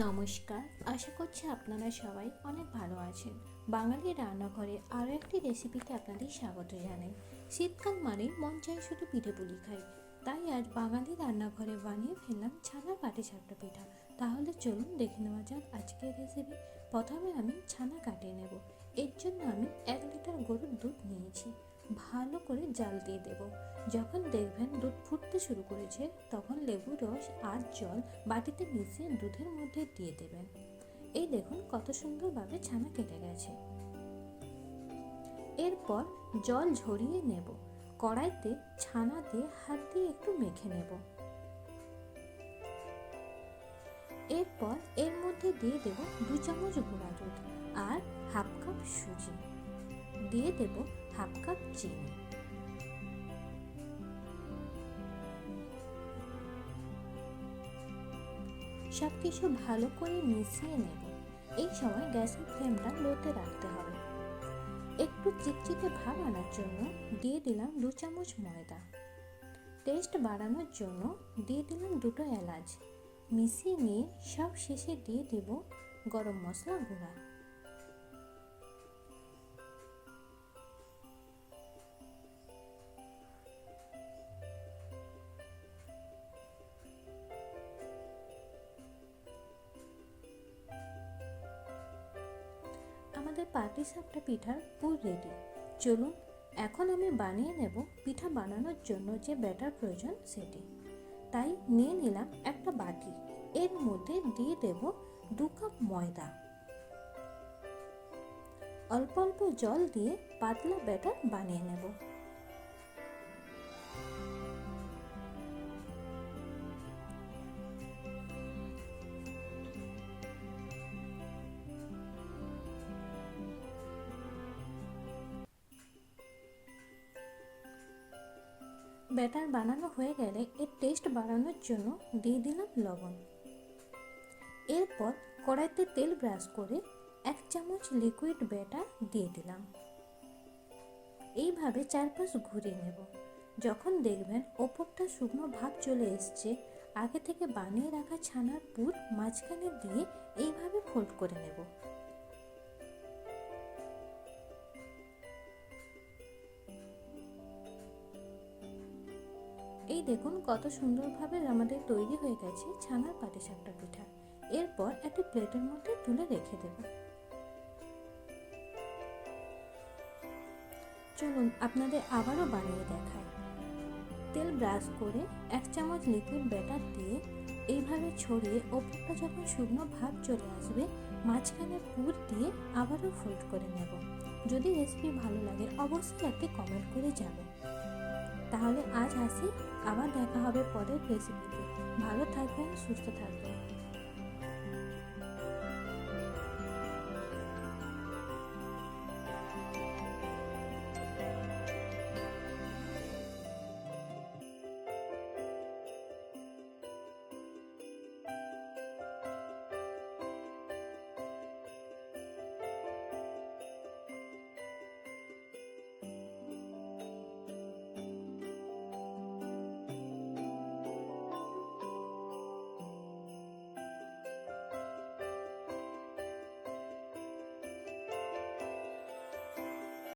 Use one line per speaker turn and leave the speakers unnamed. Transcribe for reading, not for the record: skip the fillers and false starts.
নমস্কার, আশা করছি আপনারা সবাই অনেক ভালো আছেন। বাঙালির রান্নাঘরে আরও একটি রেসিপিতে আপনাদের স্বাগত জানাই। শীতকাল মানেই মন চায় শুধু পিঠেপুলি খাই, তাই আজ বাঙালি রান্নাঘরে বানিয়ে ফেললাম ছানার পাটিসাপটা পিঠা। তাহলে চলুন দেখে নেওয়া যাক আজকের রেসিপি। প্রথমে আমি ছানা কাটিয়ে নেব। এর জন্য আমি 1 লিটার গরুর দুধ নিয়েছি। ভালো করে জাল দিয়ে দেব। যখন দেখবেন দুধ ফুটতে শুরু করেছে, তখন লেবুর রস আর জল বাটিতে মিশিয়ে দুধের মধ্যে দিয়ে দেবেন। এই দেখুন কত সুন্দরভাবে ছানা কেটে গেছে। এরপর জল ঝরিয়ে নেব। কড়াইতে ছানা দিয়ে হাত দিয়ে একটু মেখে নেব। এরপর এর মধ্যে দিয়ে দেব 2 চামচ গুঁড়া দুধ আর হাফ কাপ সুজি, দিয়ে দেব হাফ কাপ চিনি। সবকিছু ভালো করে মিশিয়ে নেব। এই সময় গ্যাসের ফ্লেমটা লোতে রাখতে হবে। একটু চিটচিটে ভাব আনার জন্য দিয়ে দিলাম 2 চামচ ময়দা। টেস্ট বাড়ানোর জন্য দিয়ে দিলাম 2টো এলাচ। মিশিয়ে নিয়ে সব শেষে দিয়ে দেব গরম মশলা গুঁড়া। আমাদের পাটিসাপটা পিঠার পুর রেডি। চলুন এখন আমি বানিয়ে নেব পিঠা বানানোর জন্য যে ব্যাটার প্রয়োজন সেটি। তাই নিয়ে নিলাম একটা বাটি। এর মধ্যে দিয়ে দেব 2 কাপ ময়দা। অল্প অল্প জল দিয়ে পাতলা ব্যাটার বানিয়ে নেব। ব্যাটার বানানো হয়ে গেলে এর টেস্ট বাড়ানোর জন্য দিয়ে দিলাম লবণ। এরপর কড়াইতে তেল ব্রাশ করে 1 চামচ লিকুইড ব্যাটার দিয়ে দিলাম। এইভাবে চারপাশ ঘুরিয়ে নেব। যখন দেখবেন ওপরটা শুকনো ভাব চলে এসছে, আগে থেকে বানিয়ে রাখা ছানার পুর মাঝখানে দিয়ে এইভাবে ফোল্ড করে নেব। এই দেখুন কত সুন্দরভাবে আমাদের তৈরি হয়ে গেছে ছানার পাটিসাপটা পিঠা। এরপর একটি প্লেটের মধ্যে তুলে রেখে দেব। চলুন আপনাদের আবারও বানিয়ে দেখাই। তেল ব্রাশ করে 1 চামচ লিকুইড ব্যাটার দিয়ে এইভাবে ছড়িয়ে ওপরটা যখন শুকনো ভাব চলে আসবে, মাঝখানে পুর দিয়ে আবারও ফোল্ড করে নেব। যদি রেসিপি ভালো লাগে অবশ্যই একটি কমেন্ট করে যাবেন। তাহলে আজ আসি, আবার দেখা হবে পরের রেসিপিতে। ভালো থাকবেন, সুস্থ থাকবেন।